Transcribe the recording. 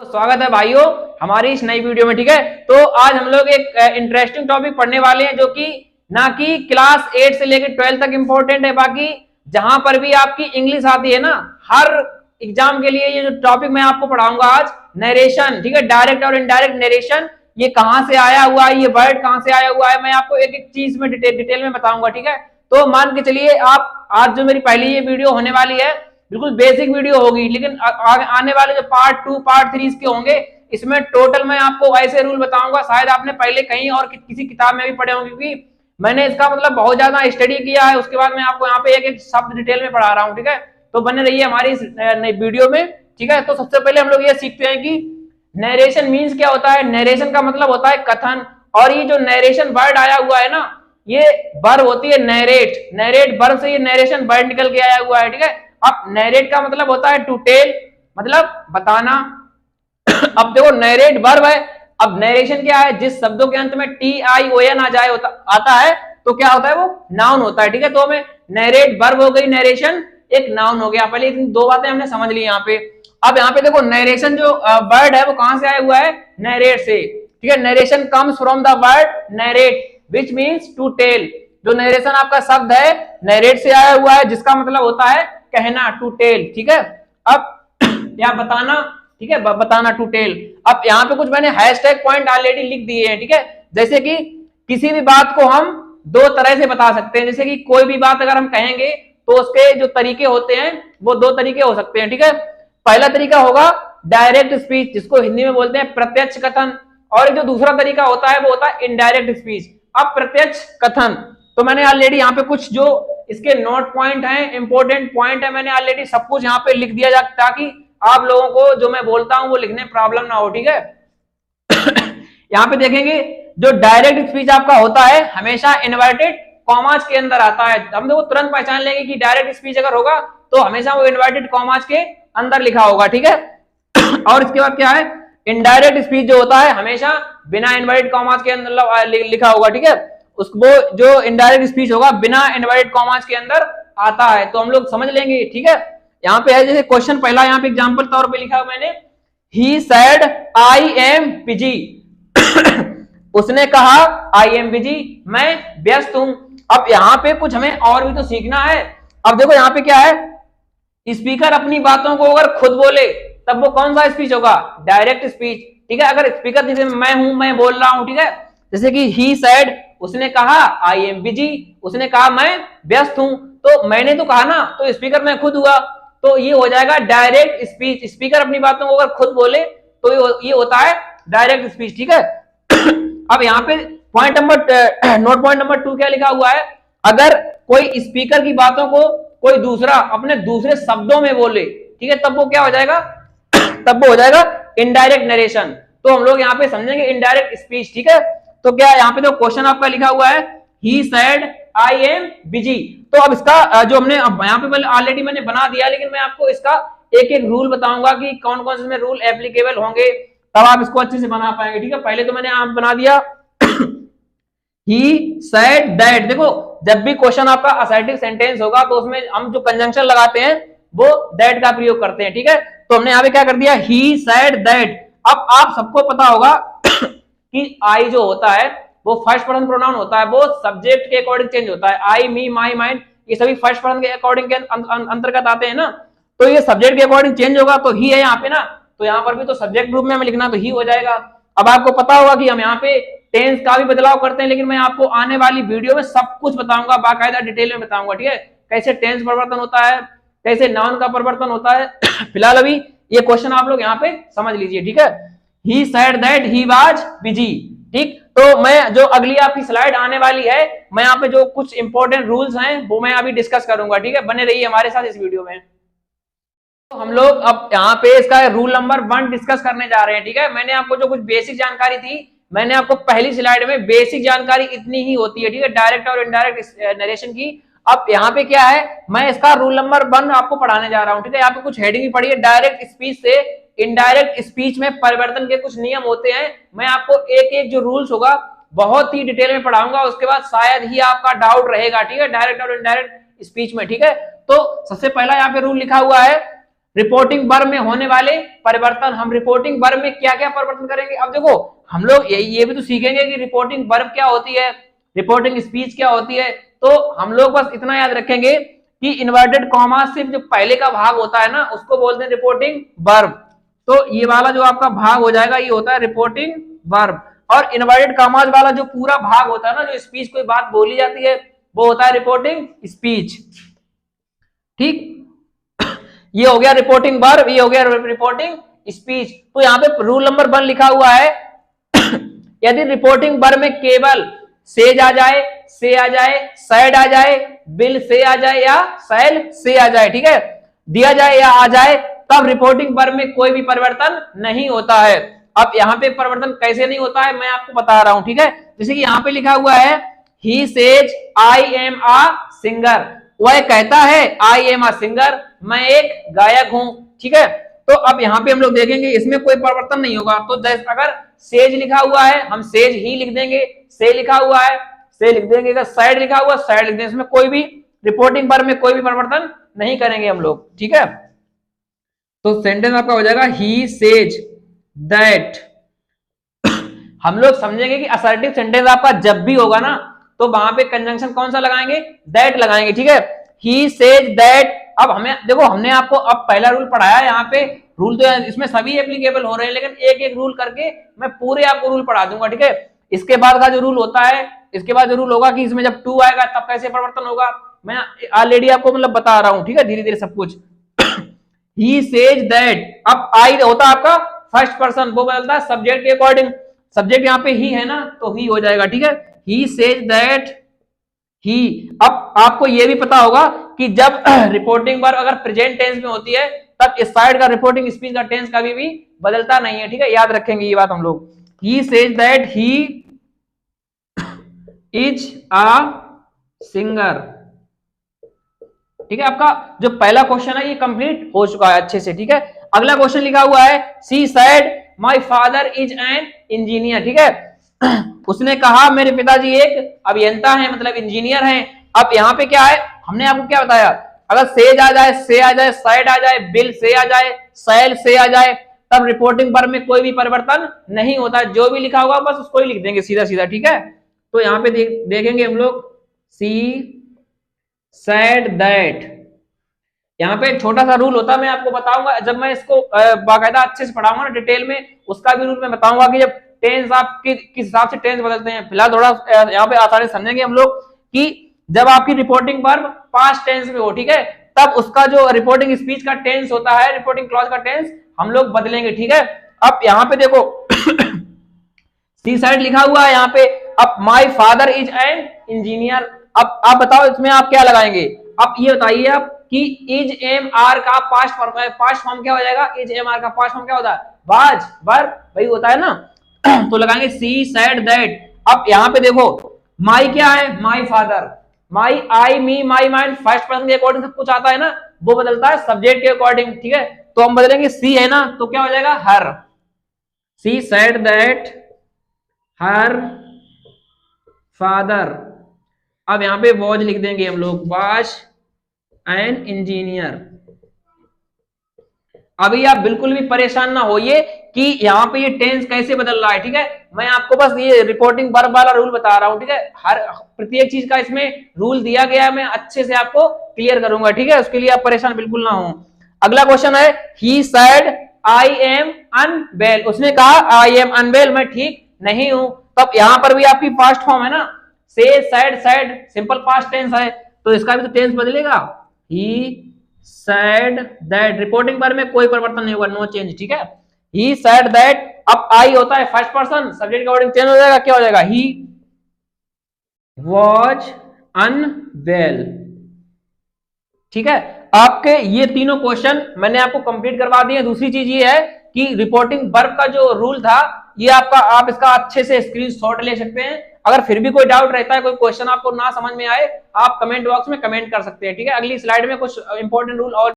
स्वागत है भाइयों हमारी इस नई वीडियो में। ठीक है, तो आज हम लोग एक इंटरेस्टिंग टॉपिक पढ़ने वाले हैं जो कि ना कि क्लास 8 से लेकर 12 तक इंपॉर्टेंट है, बाकी जहां पर भी आपकी इंग्लिश आती है ना, हर एग्जाम के लिए ये जो टॉपिक मैं आपको पढ़ाऊंगा आज, नरेशन। ठीक है, डायरेक्ट और इनडायरेक्ट नरेशन, ये कहां से आया हुआ है, ये वर्ड कहां से आया हुआ है, मैं आपको एक एक चीज में डिटेल में बताऊंगा। ठीक है, तो मान के चलिए आप आज जो मेरी पहली ये वीडियो होने वाली है बिल्कुल बेसिक वीडियो होगी, लेकिन आने वाले जो पार्ट 2 पार्ट 3 इसके होंगे, इसमें टोटल मैं आपको ऐसे रूल बताऊंगा शायद आपने पहले कहीं और किसी किताब में भी पढ़े होंगे, क्योंकि मैंने इसका मतलब बहुत ज्यादा स्टडी किया है। उसके बाद मैं आपको यहाँ पे एक एक शब्द डिटेल में पढ़ा रहा हूँ। ठीक है, तो बने रहिए हमारी इस नई वीडियो में। ठीक है, तो सबसे पहले हम लोग ये सीखते हैं कि नरेशन मीन्स क्या होता है। नरेशन का मतलब होता है कथन, और ये जो नरेशन वर्ड आया हुआ है ना, ये वर्ब होती है नरेट। नरेट वर्ब से ये नरेशन वर्ड निकल के आया हुआ है। ठीक है, अब नरेट का मतलब होता है टू टेल, मतलब बताना। अब देखो नरेट वर्ब है, अब नरेशन क्या है, जिस शब्दों के अंत में TION आ जाए आता है तो क्या होता है, वो नाउन होता है। ठीक है, तो हमें नरेट वर्ब हो गई, नरेशन एक नाउन हो गया। पहले दो बातें हमने समझ ली यहाँ पे। अब यहाँ पे देखो नरेशन जो वर्ड है वो कहां से आया हुआ है, नरेट से। ठीक है, narration comes from the word narrate which means to tell. जो नरेशन आपका शब्द है नरेट से आया हुआ है, जिसका मतलब होता है कहना, टू टेल। ठीक है, अब या बताना। ठीक है, बताना, टू टेल। अब यहाँ पे कुछ मैंने हैशटैग पॉइंट ऑलरेडी लिख दिए हैं। ठीक है, जैसे कि किसी भी बात को हम दो तरह से बता सकते हैं। जैसे कि कोई भी बात अगर हम कहेंगे तो उसके जो तरीके होते हैं वो दो तरीके हो सकते हैं। ठीक है, पहला तरीका होगा डायरेक्ट स्पीच, जिसको हिंदी में बोलते हैं प्रत्यक्ष कथन, और जो दूसरा तरीका होता है वो होता है इनडायरेक्ट स्पीच, अप्रत्यक्ष कथन। तो मैंने ऑलरेडी यहाँ पे कुछ जो इसके नोट पॉइंट हैं, इंपॉर्टेंट पॉइंट है, मैंने ऑलरेडी सब कुछ यहाँ पे लिख दिया जाए ताकि आप लोगों को जो मैं बोलता हूं वो लिखने प्रॉब्लम ना हो। ठीक है, यहाँ पे देखेंगे जो डायरेक्ट स्पीच आपका होता है हमेशा इन्वर्टेड कॉमास के अंदर आता है। हम देखो तुरंत पहचान लेंगे कि डायरेक्ट स्पीच अगर होगा तो हमेशा वो इन्वर्टेड कॉमास के अंदर लिखा होगा। ठीक है, और इसके बाद क्या है, इनडायरेक्ट स्पीच जो होता है हमेशा बिना इन्वर्टेड कॉमास के अंदर लिखा होगा। ठीक है, वो जो इनडायरेक्ट स्पीच होगा बिना इन्वर्टेड कॉमास के अंदर आता है, तो हम लोग समझ लेंगे। ठीक है, यहाँ पे है जैसे क्वेश्चन पहला यहाँ पे एग्जांपल तौर पे लिखा मैंने, ही सेड आई एम बिजी। उसने कहा आई एम बिजी, मैं व्यस्त हूं। अब यहाँ पे कुछ हमें और भी तो सीखना है। अब देखो यहाँ पे क्या है, स्पीकर अपनी बातों को अगर खुद बोले तब वो कौन सा स्पीच होगा, डायरेक्ट स्पीच। ठीक है, अगर स्पीकर जैसे मैं हूं, मैं बोल रहा हूं, ठीक है, जैसे कि ही सेड, उसने कहा आई एम बिजी, उसने कहा मैं व्यस्त हूं, तो मैंने तो कहा ना, तो स्पीकर में खुद हुआ, तो ये हो जाएगा डायरेक्ट स्पीच। स्पीकर अपनी बातों को अगर खुद बोले तो ये होता है डायरेक्ट स्पीच। ठीक है, अब यहाँ पे point number note point number 2 क्या लिखा हुआ है, अगर कोई स्पीकर की बातों को कोई दूसरा अपने दूसरे शब्दों में बोले, ठीक है, तब वो क्या हो जाएगा, तब वो हो जाएगा इनडायरेक्ट नरेशन। तो हम लोग यहाँ पे समझेंगे इनडायरेक्ट स्पीच। ठीक है, तो क्या यहाँ पे जो क्वेश्चन आपका लिखा हुआ है, he said I am busy, तो अब इसका जो हमने यहाँ पे ऑलरेडी मैंने बना दिया, लेकिन मैं आपको इसका एक एक रूल बताऊंगा कि कौन कौन से इसमें रूल एप्लीकेबल होंगे, तब आप इसको अच्छे से बना पाएंगे। ठीक है, पहले तो मैंने आप बना दिया ही सेड दैट। देखो जब भी क्वेश्चन आपका असर्टिव सेंटेंस होगा तो उसमें हम जो कंजंक्शन लगाते हैं वो दैट का प्रयोग करते हैं। ठीक है, तो हमने यहाँ पे क्या कर दिया, ही सेड दैट। अब आप सबको पता होगा कि आई जो होता है वो फर्स्ट पर्सन प्रोनाउन होता है, वो सब्जेक्ट के अकॉर्डिंग चेंज होता है। आई, मी, माई, माइंड, ये सभी फर्स्ट पर्सन के अकॉर्डिंग के अंतर्गत आते हैं ना, तो ये सब्जेक्ट के अकॉर्डिंग चेंज होगा, तो ही है यहाँ पे ना, तो यहाँ पर भी तो सब्जेक्ट ग्रुप में हमें लिखना तो ही हो जाएगा। अब आपको पता होगा कि हम यहाँ पे टेंस का भी बदलाव करते हैं, लेकिन मैं आपको आने वाली वीडियो में सब कुछ बताऊंगा, बाकायदा डिटेल में बताऊंगा। ठीक है, कैसे टेंस परिवर्तन होता है, कैसे नाउन का परिवर्तन होता है। फिलहाल अभी ये क्वेश्चन आप लोग यहाँ पे समझ लीजिए। ठीक है, he said that he was busy. ठीक, तो मैं जो अगली आपकी स्लाइड आने वाली है, मैं यहाँ पे जो कुछ इंपॉर्टेंट रूल्स हैं वो मैं अभी डिस्कस करूंगा। ठीक है, बने रहिए हमारे साथ इस वीडियो में। तो हम लोग अब यहाँ पे इसका रूल नंबर 1 डिस्कस करने जा रहे हैं। ठीक है, मैंने आपको जो कुछ बेसिक जानकारी थी, मैंने आपको पहली स्लाइड में बेसिक जानकारी इतनी ही होती है। ठीक है, डायरेक्ट और इनडायरेक्ट नरेशन की। अब यहाँ पे क्या है, मैं इसका रूल नंबर 1 आपको पढ़ाने जा रहा हूँ। ठीक है, यहाँ पे कुछ हेडिंग भी पढ़ी है, डायरेक्ट स्पीच से इनडायरेक्ट स्पीच में परिवर्तन के कुछ नियम होते हैं। मैं आपको एक एक जो रूल्स होगा बहुत ही डिटेल में पढ़ाऊंगा, उसके बाद शायद ही आपका डाउट रहेगा। ठीक है, डायरेक्ट और इनडायरेक्ट स्पीच में। ठीक है, तो सबसे पहला यहाँ पे रूल लिखा हुआ है, रिपोर्टिंग वर्ब में होने वाले परिवर्तन। हम रिपोर्टिंग वर्ब में क्या क्या परिवर्तन करेंगे, अब देखो हम लोग ये भी तो सीखेंगे कि रिपोर्टिंग वर्ब क्या होती है, रिपोर्टिंग स्पीच क्या होती है। तो हम लोग बस इतना याद रखेंगे कि इन्वर्टेड कॉमा से जो पहले का भाग होता है ना उसको बोलते हैं रिपोर्टिंग वर्ब। तो ये वाला जो आपका भाग हो जाएगा ये होता है रिपोर्टिंग वर्ब, और इन्वर्टेड कॉमास वाला जो पूरा भाग होता है ना, जो स्पीच कोई बात बोली जाती है, वो होता है रिपोर्टिंग स्पीच। ठीक, ये हो गया रिपोर्टिंग वर्ब, ये हो गया रिपोर्टिंग स्पीच। तो यहाँ पे रूल नंबर 1 लिखा हुआ है यदि रिपोर्टिंग वर्ब में केवल सेज आ जाए, से आ जाए, सैड आ जाए, बिल से आ जाए या सैल से आ जाए, ठीक है, दिया जाए या आ जाए, तब रिपोर्टिंग वर्ब में कोई भी परिवर्तन नहीं होता है। अब यहाँ पे परिवर्तन कैसे नहीं होता है मैं आपको बता रहा हूं, ठीक है। जैसे कि यहाँ पे लिखा हुआ है he says I am a singer, वह कहता है आई एम आ सिंगर, मैं एक गायक हूं, ठीक है। तो अब यहाँ पे हम लोग देखेंगे इसमें कोई परिवर्तन नहीं होगा। तो अगर सेज लिखा हुआ है हम सेज ही लिख देंगे, से लिखा हुआ है से लिख देंगे, अगर साइड लिखा हुआ साइड लिख देंगे, इसमें कोई भी रिपोर्टिंग वर्ब में कोई भी परिवर्तन नहीं करेंगे हम लोग, ठीक है। तो सेंटेंस आपका हो जाएगा ही सेज दैट। हम लोग समझेंगे कि असर्टिव सेंटेंस आपका जब भी होगा ना तो वहां पे कंजंक्शन कौन सा लगाएंगे, दैट लगाएंगे, ठीक है। He says that. अब हमें देखो हमने आपको अब पहला रूल पढ़ाया, यहाँ पे रूल तो इसमें सभी एप्लीकेबल हो रहे हैं, लेकिन एक एक रूल करके मैं पूरे आपको रूल पढ़ा दूंगा, ठीक है। इसके बाद का जो रूल होता है, इसके बाद जो रूल होगा कि इसमें जब टू आएगा तब कैसे परिवर्तन होगा, मैं ऑलरेडी आपको मतलब बता रहा हूं, ठीक है, धीरे धीरे सब कुछ। ही सेज दैट, अब आई होता है आपका फर्स्ट पर्सन, वो बदलता है सब्जेक्ट के अकॉर्डिंग, सब्जेक्ट यहाँ पे ही है ना तो ही हो जाएगा, ठीक है। He says that he. अब आपको ये भी पता होगा कि जब रिपोर्टिंग वर्ब अगर प्रेजेंट टेंस में होती है तब इस साइड का रिपोर्टिंग स्पीच का टेंस कभी भी बदलता नहीं है, ठीक है, याद रखेंगे ये बात हम लोग। He says that he is a singer, ठीक है। आपका जो पहला क्वेश्चन है ये कंप्लीट हो चुका है अच्छे से, ठीक है। अगला क्वेश्चन लिखा हुआ है she said my father is an engineer, ठीक है। उसने कहा मेरे पिताजी एक अभियंता हैं, मतलब इंजीनियर हैं। अब यहाँ पे क्या है, हमने आपको क्या बताया, अगर सेज आ जाए, से आ जाए, साइड आ जाए, बिल से आ जाए, सैल से आ जाए, तब रिपोर्टिंग वर्ब में कोई भी परिवर्तन नहीं होता, जो भी लिखा होगा बस उसको ही लिख देंगे सीधा सीधा, ठीक है। तो यहाँ पे देखेंगे हम लोग सी सेड दैट। यहाँ पे एक छोटा सा रूल होता है, मैं आपको बताऊंगा जब मैं इसको बाकायदा अच्छे से पढ़ाऊंगा ना डिटेल में, उसका भी रूल मैं बताऊंगा कि जब टेंस आप किस हिसाब से टेंस बदलते हैं। फिलहाल थोड़ा यहाँ पे आसानी समझेंगे हम लोग कि जब आपकी रिपोर्टिंग वर्ब पास्ट टेंस में हो, ठीक है, तब उसका जो रिपोर्टिंग स्पीच का टेंस होता है, रिपोर्टिंग क्लॉज का टेंस हम लोग बदलेंगे, ठीक है। अब यहाँ पे देखो सी साइड लिखा हुआ है यहाँ पे, अब my father is an engineer. अब आप बताओ इसमें आप क्या लगाएंगे, अब ये बताइए आप कि इज एम आर का पास्ट फॉर्म क्या हो जाएगा, इज एम आर का पास्ट फॉर्म क्या होता है, वाज वर्ब वही होता है ना। तो लगाएंगे सी सेड दैट। अब यहाँ पे देखो माई क्या है, my father, my I me my mind, first person के अकॉर्डिंग सब कुछ आता है ना, वो बदलता है सब्जेक्ट के अकॉर्डिंग, ठीक है। तो हम बदलेंगे सी है ना तो क्या हो जाएगा her, she said that her father. अब यहाँ पे वॉज लिख देंगे हम लोग, वॉज एन इंजीनियर। अभी आप बिल्कुल भी परेशान ना होइए कि यहाँ पे ये टेंस कैसे बदल रहा है, ठीक है। मैं आपको बस ये रिपोर्टिंग वर्ब वाला रूल बता रहा हूँ, ठीक है। हर प्रत्येक चीज का इसमें रूल दिया गया है, मैं अच्छे से आपको क्लियर करूंगा, ठीक है। उसके लिए आप परेशान बिल्कुल ना हो। अगला क्वेश्चन है he said I am unwell, उसने कहा आई एम अनवेल, मैं ठीक नहीं हूं। तब यहाँ पर भी आपकी पास्ट फॉर्म है ना, say said said simple past tense है, तो इसका भी तो टेंस बदलेगा, he said that. Reporting verb में कोई परिवर्तन नहीं होगा, नो चेंज, ठीक है। He said that. अब आई होता है फर्स्ट पर्सन, सब्जेक्ट का वर्डिंग चेंज हो जाएगा, क्या हो जाएगा, ही वॉज अनवेल, ठीक है। आपके ये तीनों क्वेश्चन मैंने आपको कंप्लीट करवा दिए। दूसरी चीज ये है कि रिपोर्टिंग वर्ब का जो रूल था ये आपका, आप इसका अच्छे से स्क्रीनशॉट ले सकते हैं। अगर फिर भी कोई डाउट रहता है, कोई क्वेश्चन आपको ना समझ में आए, आप कमेंट बॉक्स में कमेंट कर सकते हैं, ठीक है। अगली स्लाइड में कुछ इंपॉर्टेंट रूल और